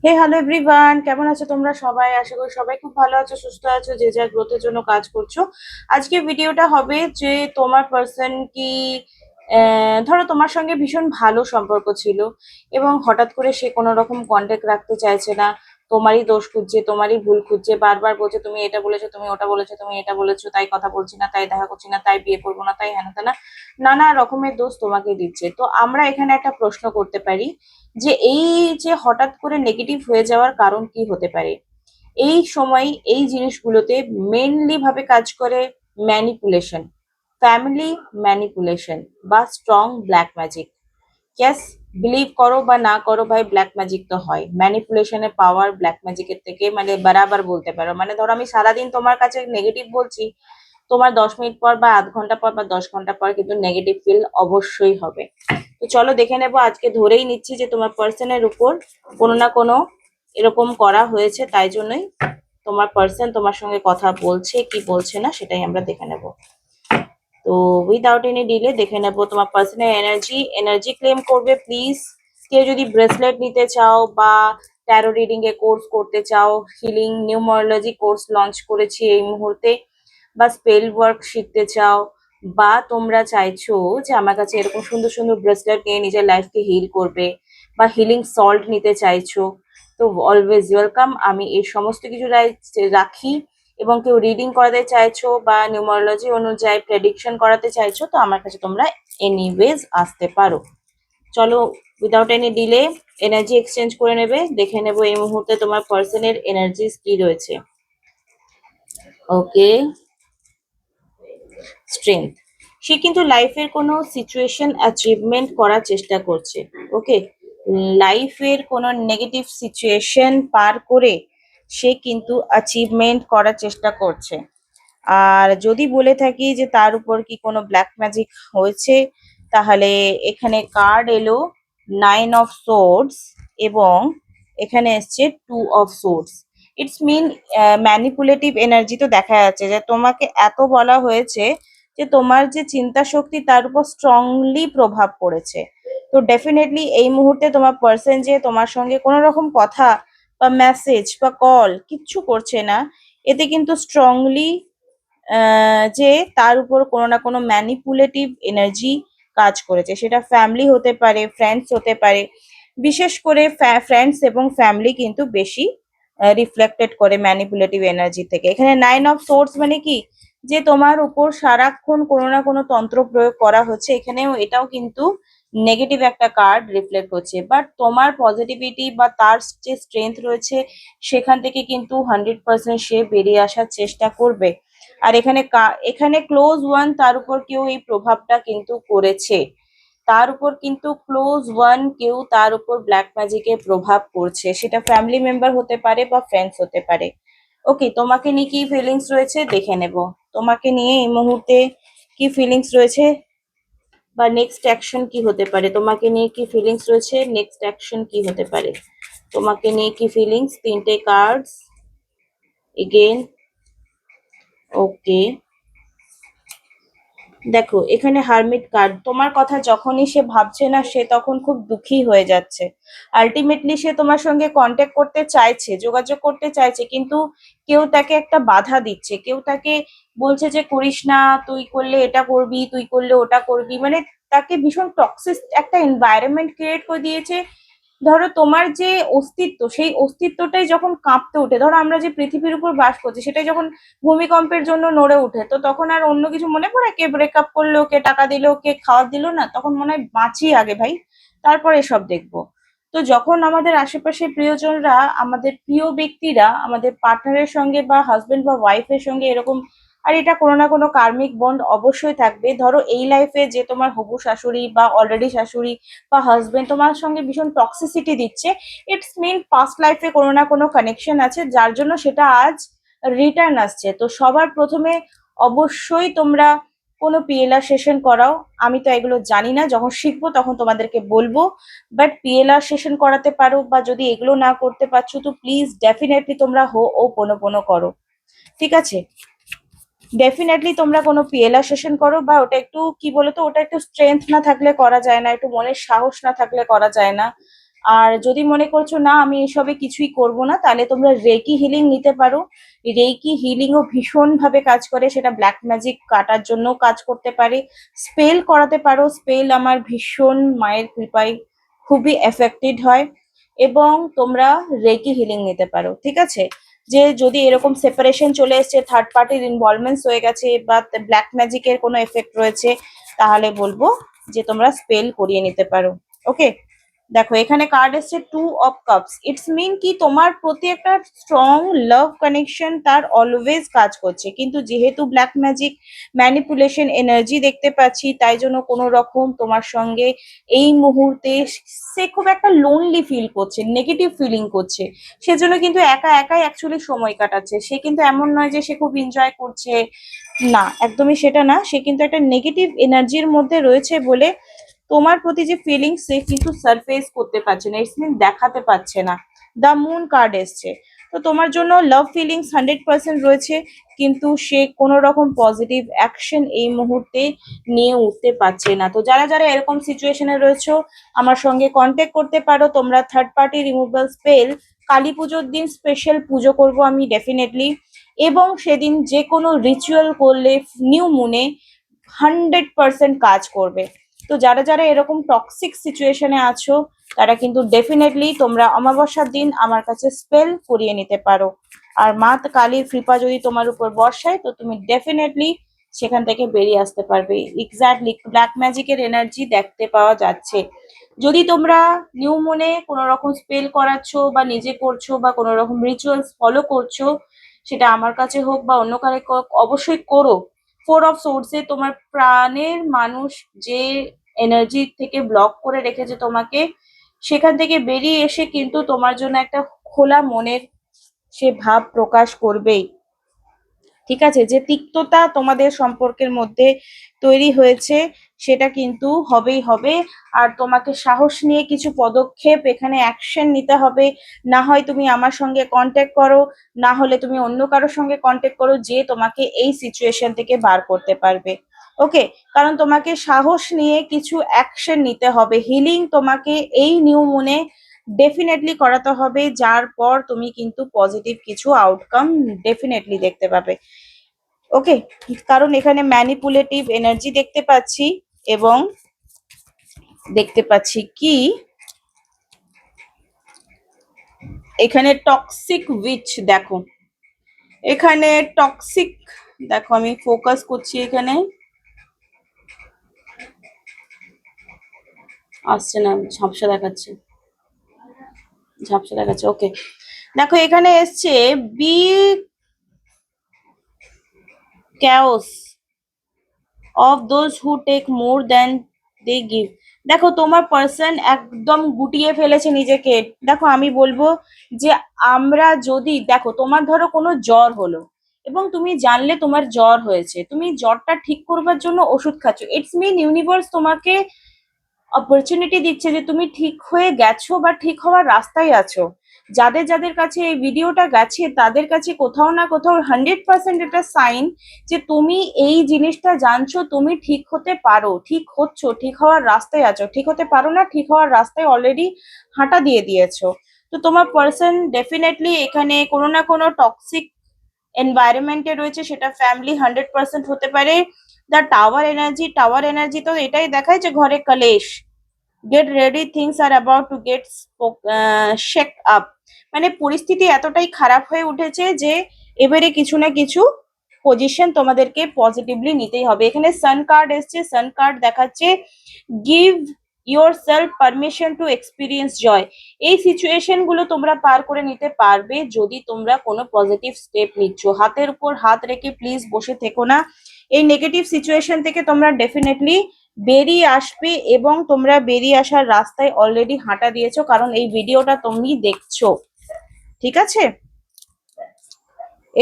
হে hello everyone, কেমন আছো তোমরা সবাই? আশা করি সবাই খুব ভালো আছো, সুস্থ আছো, যে যার গ্রোথের জন্য কাজ করছো। আজকে ভিডিওটা হবে যে তোমার পার্সন কি ধরো তোমার সঙ্গে ভীষণ ভালো সম্পর্ক ছিল এবং হঠাৎ করে সে কোনো রকম কন্ট্যাক্ট রাখতে চাইছে না। তোমারই দোষ খুঁজছে, তোমারই ভুল খুঁজছে, বারবার বলছে তুমি এটা বলেছো, তুমি ওটা বলেছো, তুমি এটা বলেছো, তাই কথা বলছি না, তাই দেখা করছি না, তাই বিয়ে করবো না, তাই হেনা তেনা নানা রকমের দোষ তোমাকে দিচ্ছে। তো আমরা এখানে একটা প্রশ্ন করতে পারি যে এই যে হঠাৎ করে নেগেটিভ হয়ে যাওয়ার কারণ কি হতে পারে। এই সময় এই জিনিসগুলোতে মেনলি ভাবে কাজ করে ম্যানিপুলেশন, ফ্যামিলি ম্যানিপুলেশন বা স্ট্রং ব্ল্যাক ম্যাজিক। ইয়াস, বিলিভ করো বা না করো ভাই, ব্ল্যাক ম্যাজিক তো হয়। ম্যানিপুলেশনের পাওয়ার ব্ল্যাক ম্যাজিকের থেকে মানে বারাবার বলতে পারো। মানে ধরো আমি সারাদিন তোমার কাছে নেগেটিভ বলছি, তোমার 10 মিনিট পর বা আধ ঘন্টা পর বা 10 ঘন্টা পর কিন্তু নেগেটিভ ফিল অবশ্যই হবে। তো চলো দেখে নেবো, আজকে ধরেই নিচ্ছি যে তোমার পার্সনের উপর কোনো না কোনো এরকম করা হয়েছে, তাই জন্যই তোমার পার্সন তোমার সঙ্গে কথা বলছে কি বলছে না সেটাই আমরা দেখে নেব। তো উইদাউট এনি ডিলে দেখে নেব তোমার পার্সনের এনার্জি ক্লেম করবে প্লিজ। কেউ যদি ব্রেসলেট নিতে চাও বা ট্যারো রিডিং এ কোর্স করতে চাও, হিলিং নিউমারোলজি কোর্স লঞ্চ করেছি এই মুহূর্তে, বা স্পেল ওয়ার্ক শিখতে চাও, বা তোমরা চাইছো যে আমার কাছে এরকম সুন্দর সুন্দর ব্রেসলেট নিয়ে নিজের লাইফকে হিল করবে, বা হিলিং সল্ট নিতে চাইছো, তো অলওয়েজ ওয়েলকাম। আমি এই সমস্ত কিছু রাখি। এবং কেউ রিডিং করাতে চাইছো বা নিউমারোলজি অনুযায়ী প্রেডিকশন করাতে চাইছো, তো আমার কাছে তোমরা এনিওয়েজ আসতে পারো। চলো without any delay energy exchange করে নেবে, দেখে নেবো এই মুহূর্তে তোমার পার্সনের এনার্জিস কি রয়েছে। ওকে, স্ট্রেংথ। সে কিন্তু লাইফের কোনো সিচুয়েশন অ্যাচিভমেন্ট করার চেষ্টা করছে। ওকে, লাইফের কোনো নেগেটিভ সিচুয়েশন পার করে সে কিন্তু অ্যাচিভমেন্ট করার চেষ্টা করছে। আর যদি বলে থাকি যে তার উপর কি কোনো ব্ল্যাক ম্যাজিক হয়েছে, তাহলে এখানে কার্ড এলো 9 অফ সোর্ডস এবং এখানে এসছে 2 of swords. It's mean manipulative energy তো দেখা যাচ্ছে যে তোমাকে এত বলা হয়েছে যে তোমার যে চিন্তা শক্তি তার উপর স্ট্রংলি প্রভাব পড়েছে। তো ডেফিনেটলি এই মুহূর্তে তোমার পার্সন যে তোমার সঙ্গে কোনো রকম কথা বা মেসেজ বা কল কিচ্ছু করছে না, এতে কিন্তু স্ট্রংলি যে তার উপর কোনো না কোনো ম্যানিপুলেটিভ এনার্জি কাজ করেছে। সেটা ফ্যামিলি হতে পারে, ফ্রেন্ডস হতে পারে। বিশেষ করে ফ্রেন্ডস এবং ফ্যামিলি কিন্তু বেশি রিফ্লেক্টেড করে ম্যানিপুলেটিভ এনার্জি থেকে। এখানে 9 অফ সোর্স মানে কি, যে তোমার উপর সারাক্ষণ কোনো না কোনো তন্ত্র প্রয়োগ করা হচ্ছে। এখানেও এটাও কিন্তু নেগেটিভ একটা কার্ড রিফ্লেক্ট হচ্ছে, বাট তোমার পজিটিভিটি বা তার যে স্ট্রেংথ রয়েছে সেখান থেকে কিন্তু 100% সে বেরিয়ে আসার চেষ্টা করবে। আর এখানে ক্লোজ ওয়ান তার উপর কেউ এই প্রভাবটা কিন্তু করেছে, তার উপর কিন্তু ক্লোজ ওয়ান কেউ তার উপর ব্ল্যাক ম্যাজিকের প্রভাব পড়ছে। সেটা ফ্যামিলি মেম্বার হতে পারে বা ফ্রেন্ডস হতে পারে। ওকে, তোমাকে নিয়ে কি ফিলিংস রয়েছে দেখে নেব। তোমাকে নিয়ে এই মুহূর্তে কি ফিলিংস রয়েছে বা নেক্সট অ্যাকশন কি হতে পারে, তোমাকে নিয়ে কি ফিলিংস রয়েছে, নেক্সট অ্যাকশন কি হতে পারে, তোমাকে নিয়ে কি ফিলিংস। 3টে কার্ডস এগেন। ওকে, দেখো এখানে হারমিট কার্ড, তোমার কথা যখনই সে ভাবছে না সে তখন খুব দুঃখী হয়ে যাচ্ছে। আলটিমেটলি সে তোমার সঙ্গে কন্ট্যাক্ট করতে চাইছে, যোগাযোগ করতে চাইছে, কিন্তু কেউ তাকে একটা বাধা দিচ্ছে, কেউ তাকে বলছে যে করিস না, তুই করলে এটা করবি, তুই করলে ওটা করবি, মানে তাকে ভীষণ টক্সিক একটা এনভায়রনমেন্ট ক্রিয়েট করে দিয়েছে। ধরো তোমার যে অস্তিত্ব, সেই অস্তিত্বটাই যখন কাঁপতে ওঠে, ধরো আমরা যে পৃথিবীর উপর বাস করছি সেটাই যখন ভূমিকম্পের জন্য নড়ে ওঠে, তো তখন আর অন্য কিছু মনে পড়ে? কে ব্রেকআপ করলো, কে টাকা দিল, কে খাওয়া দিল না, তখন মনে হয় বাঁচি আগে ভাই, তারপর এসব দেখবো। তো যখন আমাদের আশেপাশে প্রিয়জনরা, আমাদের প্রিয় ব্যক্তিরা আমাদের পার্টনারের সঙ্গে বা হাজবেন্ড বা ওয়াইফের সঙ্গে এরকম, আর এটা কোনো না কোনো কার্মিক বন্ড অবশ্যই থাকবে। ধরো এই লাইফে যে তোমার হবু শাশুড়ি বা অলরেডি শাশুড়ি বা হাজবেন্ড তোমার সঙ্গে ভীষণ টক্সিসিটি দিচ্ছে, ইটস মিন পাস্ট লাইফে কোনো না কোনো কানেকশন আছে যার জন্য সেটা আজ রিটার্ন আসছে। তো সবার প্রথমে অবশ্যই তোমরা কোনো পিএলআর সেশন করাও। আমি তো এগুলো জানি না, যখন শিখবো তখন তোমাদেরকে বলবো। বাট পিএলআর সেশন করাতে পারো, বা যদি এগুলো না করতে পারছো তো প্লিজ ডেফিনেটলি তোমরা হো ও পোনো পোনো করো, ঠিক আছে? ডেফিনেটলি তোমরা কোনো পিএলআর সেশন করো, বা ওটা একটু কি বলতো, ওটা একটু স্ট্রেংথ না থাকলে করা যায় না, একটু মনের সাহস না থাকলে করা যায় না। আর যদি মনে করছো না আমি এসবে কিছুই করব না, তাহলে তোমরা রেকি হিলিং নিতে পারো। রেকি হিলিংও ভীষণভাবে কাজ করে, সেটা ব্ল্যাক ম্যাজিক কাটার জন্য কাজ করতে পারে। স্পেল করাতে পারো, স্পেল আমার ভীষণ মায়ের কৃপায় খুবই এফেক্টেড হয়। এবং তোমরা রেকি হিলিং নিতে পারো, ঠিক আছে। যে যদি এরকম সেপারেশন চলে এসছে, থার্ড পার্টির ইনভলভমেন্টস হয়ে গেছে বা ব্ল্যাক ম্যাজিকের কোনো এফেক্ট রয়েছে, তাহলে বলবো যে তোমরা স্পেল করিয়ে নিতে পারো। ওকে, দেখো এখানে কার্ড এসছে 2 অফ কাপস। ইটস মিন কি তোমার প্রতি একটা স্ট্রং লাভ কানেকশন তার অলওয়েজ কাজ করছে, কিন্তু যেহেতু ব্ল্যাক ম্যাজিক ম্যানিপুলেশন এনার্জি দেখতে পাচ্ছি, তাই জন্য কোনো রকম তোমার সঙ্গে এই মুহূর্তে সে খুব একটা লোনলি ফিল করছে, নেগেটিভ ফিলিং করছে। সেজন্য কিন্তু একা একাই অ্যাকচুয়ালি সময় কাটাচ্ছে। সে কিন্তু এমন নয় যে সে খুব এনজয় করছে, না, একদমই সেটা না। সে কিন্তু একটা নেগেটিভ এনার্জির মধ্যে রয়েছে বলে তোমার প্রতি যে ফিলিংস সে কিন্তু সারফেস করতে পারছে না, ইটস মিন দেখাতে পারছে না। দ্য মুন কার্ড এসছে, তো তোমার জন্য লাভ ফিলিংস 100% রয়েছে, কিন্তু সে কোনো রকম পজিটিভ অ্যাকশন এই মুহূর্তে নিয়ে উঠতে পারছে না। তো যারা যারা এরকম সিচুয়েশনে রয়েছো, আমার সঙ্গে কন্ট্যাক্ট করতে পারো। তোমরা third party removal spell Kali পুজোর দিন স্পেশাল পুজো করব আমি ডেফিনেটলি, এবং সেদিন যে কোনো রিচুয়াল করলে নিউ মুনে 100% কাজ করবে। তো যারা যারা এরকম টক্সিক সিচুয়েশনে আছো, তারা কিন্তু ডেফিনেটলি তোমরা অমাবস্যার দিন আমার কাছে স্পেল করিয়ে নিতে পারো। আর মা কালীর কৃপা যদি তোমার উপর বর্ষায়, তো তুমি ডেফিনেটলি সেখান থেকে বেরিয়ে আসতে পারবে। এক্স্যাক্টলি ব্ল্যাক ম্যাজিকের এনার্জি দেখতে পাওয়া যাচ্ছে। যদি তোমরা নিউ মুনে কোনো রকম স্পেল করাচ্ছো বা নিজে করছো বা কোনো রকম রিচুয়ালস ফলো করছো, সেটা আমার কাছে হোক বা অন্য কারে হোক, অবশ্যই করো। 4 অফ সোর্সে তোমার প্রাণের মানুষ যে এনার্জি থেকে ব্লক করে রেখেছে তোমাকে, সেখান থেকে বেরিয়ে এসে কিন্তু তোমার জন্য একটা খোলা মনের সে ভাব প্রকাশ করবেই। ঠিক আছে, যে তিক্ততা তোমাদের সম্পর্কের মধ্যে তৈরি হয়েছে, সেটা কিন্তু হবেই হবে। আর তোমাকে সাহস নিয়ে কিছু পদক্ষেপ এখানে অ্যাকশন নিতে হবে। না হয় তুমি আমার সঙ্গে কন্ট্যাক্ট করো, না হলে তুমি অন্য কারোর সঙ্গে কন্ট্যাক্ট করো, যে তোমাকে এই সিচুয়েশন থেকে বার করতে পারবে। ওকে, কারণ তোমাকে সাহস নিয়ে কিছু অ্যাকশন নিতে হবে। হিলিং তোমাকে এই নিউ মুনে ডেফিনেটলি করাতে হবে, যার পর তুমি কিন্তু পজিটিভ কিছু আউটকাম ডেফিনেটলি দেখতে পাবে। ওকে, কারণ এখানে ম্যানিপুলেটিভ এনার্জি দেখতে পাচ্ছি, এবং দেখতে পাচ্ছি কি এখানে টক্সিক উইচ। দেখো এখানে টক্সিক, দেখো আমি ফোকাস করছি, এখানে আসছে না, ঝাপসা দেখাচ্ছে, ঝাপসা দেখাচ্ছে। ওকে, দেখো এখানে এসছে B chaos of those who take more than they give। দেখো তোমার পার্সন একদম গুটিয়ে ফেলেছে নিজেকে। দেখো আমি বলবো যে আমরা যদি, দেখো তোমার ধরো কোনো জ্বর হলো এবং তুমি জানলে তোমার জ্বর হয়েছে, তুমি জ্বরটা ঠিক করবার জন্য ওষুধ খাচ্ছ, ইটস মিন ইউনিভার্স তোমাকে অপরচুনিটি দিচ্ছে যে তুমি ঠিক হয়ে গেছো বা ঠিক হওয়ার রাস্তায় আছো। যাদের যাদের কাছে এই ভিডিওটা গেছে, তাদের কাছে কোথাও না কোথাও 100% এটা সাইন যে তুমি এই জিনিসটা জানছো, তুমি ঠিক হতে পারো, ঠিক হচ্ছ, ঠিক হওয়ার রাস্তায় আছো। ঠিক হতে পারো না, ঠিক হওয়ার রাস্তায় অলরেডি হাঁটা দিয়ে দিয়েছো। তো তোমার পার্সন ডেফিনেটলি এখানে কোনো না কোনো টক্সিক এনভায়রনমেন্টে রয়েছে, সেটা ফ্যামিলি 100% হতে পারে। The tower energy, tower energy তো এটাই দেখায় যে ঘরে কলেশ, get ready, things are about to get shake up. মানে পরিস্থিতি এতটাই খারাপ হয়ে উঠেছে যে এবারে কিছু না কিছু পজিশন তোমাদেরকে পজিটিভলি নিতেই হবে। এখানে সান কার্ড এসছে, সান কার্ড দেখাচ্ছে give yourself permission to experience joy. এই সিচুয়েশন গুলো তোমরা পার করে নিতে পারবে যদি তোমরা কোনো পজিটিভ স্টেপ নিচ্ছ। হাতের উপর হাত রেখে প্লিজ বসে থেকো না। এই নেগেটিভ সিচুয়েশন থেকে তোমরা ডেফিনেটলি বেরিয়ে আসবে, এবং তোমরা বেরিয়ে আসার রাস্তায় অলরেডি হাঁটা দিয়েছো, কারণ এই ভিডিওটা তুমি দেখছো। ঠিক আছে,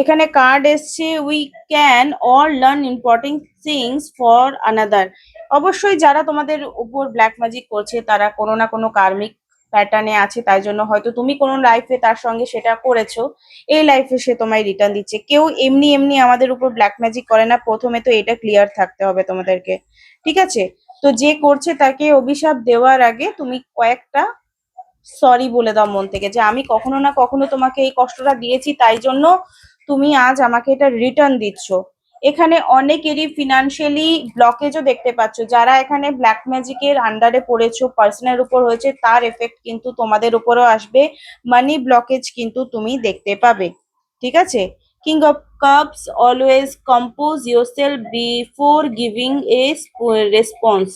এখানে কার্ড এসছে we can all learn important things for another. অবশ্যই যারা তোমাদের উপর ব্ল্যাক ম্যাজিক করছে, তারা কোনো না কোনো কার্মিক প্যাটার্নে আছে, তাই জন্য হয়তো তুমি কোনো লাইফে তার সঙ্গে সেটা করেছো, এই লাইফে সে তোমায় রিটার্ন দিচ্ছে। কেউ এমনি এমনি আমাদের উপর ব্ল্যাক ম্যাজিক করে না, প্রথমে তো এটা ক্লিয়ার থাকতে হবে তোমাদেরকে। ঠিক আছে, তো যে করছে তাকে অভিশাপ দেওয়ার আগে তুমি কয়েকটা সরি বলে দাও মন থেকে যে আমি কখনো না কখনো তোমাকে এই কষ্টটা দিয়েছি, তাই জন্য তুমি আজ আমাকে এটা রিটার্ন দিচ্ছ। এখানে অনেকেরই ফিনান্সিয়ালি ব্লকেজও দেখতে পাচ্ছ, যারা এখানে ব্ল্যাক ম্যাজিকের আন্ডারে পড়েছো, পার্সনের উপর হয়েছে, তার এফেক্ট কিন্তু তোমাদের উপরও আসবে। মানি ব্লকেজ কিন্তু তুমি দেখতে পাবে, ঠিক আছে? King of cups, always compose yourself before giving a response.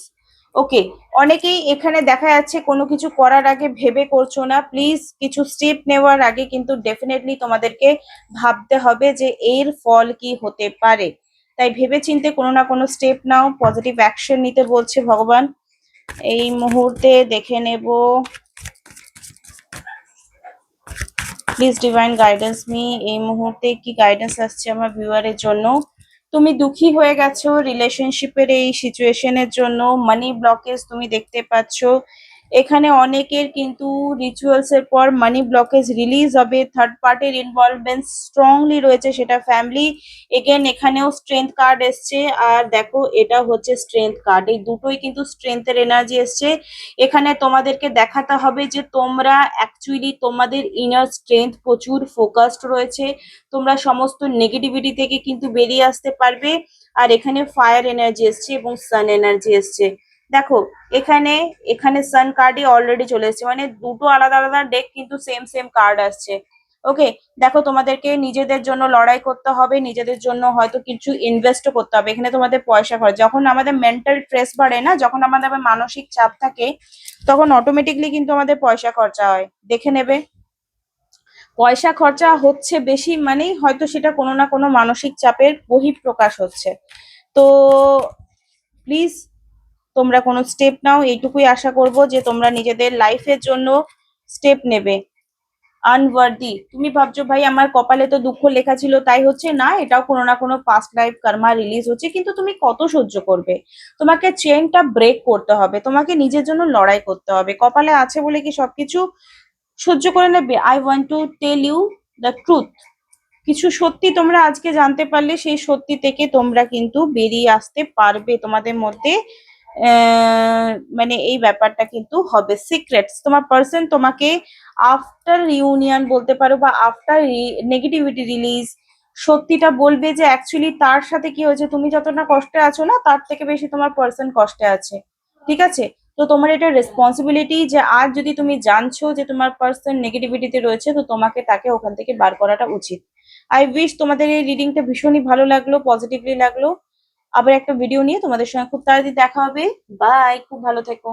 Okay, অনেকেই এখানে দেখা যাচ্ছে কোনো কিছু করার আগে ভেবে করছো না। প্লিজ কিছু স্টেপ নেওয়ার আগে কিন্তু ডেফিনেটলি তোমাদেরকে ভাবতে হবে যে এর ফল কি হতে পারে। তাই ভেবেচিন্তে কোনো না কোনো স্টেপ নাও, পজিটিভ অ্যাকশন নিতে বলছে ভগবান। এই মুহূর্তে দেখে নেব, প্লিজ ডিভাইন গাইডেন্স মি, এই মুহূর্তে কি গাইডেন্স আসছে আমার ভিউয়ারের জন্য। তুমি দুঃখী হয়ে গেছো রিলেশনশিপের এই সিচুয়েশনের জন্য, মানি ব্লকেজ তুমি দেখতে পাচ্ছ। এখানে অনেকের কিন্তু রিচুয়ালস এর পর মানি ব্লকেজ রিলিজ হবে। থার্ড পার্টির ইনভলভমেন্ট স্ট্রংলি রয়েছে, সেটা ফ্যামিলি। এগেন এখানেও স্ট্রেংথ কার্ড এসছে, আর দেখো এটা হচ্ছে স্ট্রেংথ কার্ড, এই দুটোই কিন্তু স্ট্রেংথের এনার্জি এসছে। এখানে তোমাদেরকে দেখাতে হবে যে তোমরা অ্যাকচুয়ালি তোমাদের ইনার স্ট্রেংথ প্রচুর ফোকাসড রয়েছে, তোমরা সমস্ত নেগেটিভিটি থেকে কিন্তু বেরিয়ে আসতে পারবে। আর এখানে ফায়ার এনার্জি এসছে এবং সান এনার্জি এসছে। দেখো এখানে এখানে সান কার্ডই অলরেডি চলে এসছে, মানে দুটো আলাদা আলাদা ডেক কিন্তু সেম সেম কার্ড আসছে। ওকে, দেখো তোমাদেরকে নিজেদের জন্য লড়াই করতে হবে, নিজেদের জন্য হয়তো কিছু ইনভেস্টও করতে হবে। এখানে তোমাদের পয়সা খরচ, যখন আমাদের মেন্টাল স্ট্রেস বাড়ে না, যখন আমাদের মানসিক চাপ থাকে, তখন অটোমেটিকলি কিন্তু আমাদের পয়সা খরচা হয়। দেখে নেবে, পয়সা খরচা হচ্ছে বেশি মানেই হয়তো সেটা কোনো না কোনো মানসিক চাপের বহিঃপ্রকাশ হচ্ছে। তো প্লিজ তোমরা কোনো স্টেপ নাও, এইটুকুই আশা করব যে তোমরা নিজেদের লাইফের জন্য স্টেপ নেবে। আনওয়ার্দি, তুমি ভাবছো ভাই আমার কপালে তো দুঃখ লেখা ছিল তাই হচ্ছে না, এটাও কোনো না কোনো পাস্ট লাইফ কর্মা রিলিজ হচ্ছে, কিন্তু তুমি কত সহ্য করবে? তোমাকে চেনটা ব্রেক করতে হবে, তোমাকে নিজের জন্য লড়াই করতে হবে। কপালে আছে বলে কি সবকিছু সহ্য করে নেবে? I want to tell you the truth. কিছু সত্যি তোমরা আজকে জানতে পারলে সেই সত্যি থেকে তোমরা কিন্তু বেরিয়ে আসতে পারবে। তোমাদের মধ্যে মানে এই ব্যাপারটা কিন্তু হবে। সিক্রেটস, তোমার পার্সন তোমাকে আফটার রিউনিয়ন বলতে পারো বা আফটার নেগেটিভিটি রিলিজ সত্যিটা বলবে যে অ্যাকচুয়ালি তার সাথে কি হয়েছে। তুমি যতটা কষ্টে আছো না, তার থেকে বেশি তোমার পার্সন কষ্টে আছে, ঠিক আছে? তো তোমার এটা রেসপন্সিবিলিটি যে আজ যদি তুমি জানছো যে তোমার পার্সন নেগেটিভিটিতে রয়েছে, তো তোমাকে তাকে ওখান থেকে বার করাটা উচিত। আই উইশ তোমাদের এই রিডিংটা ভীষণই ভালো লাগলো, পজিটিভলি লাগলো। আবার একটা ভিডিও নিয়ে তোমাদের সঙ্গে খুব তাড়াতাড়ি দেখা হবে। বাই, খুব ভালো থেকো।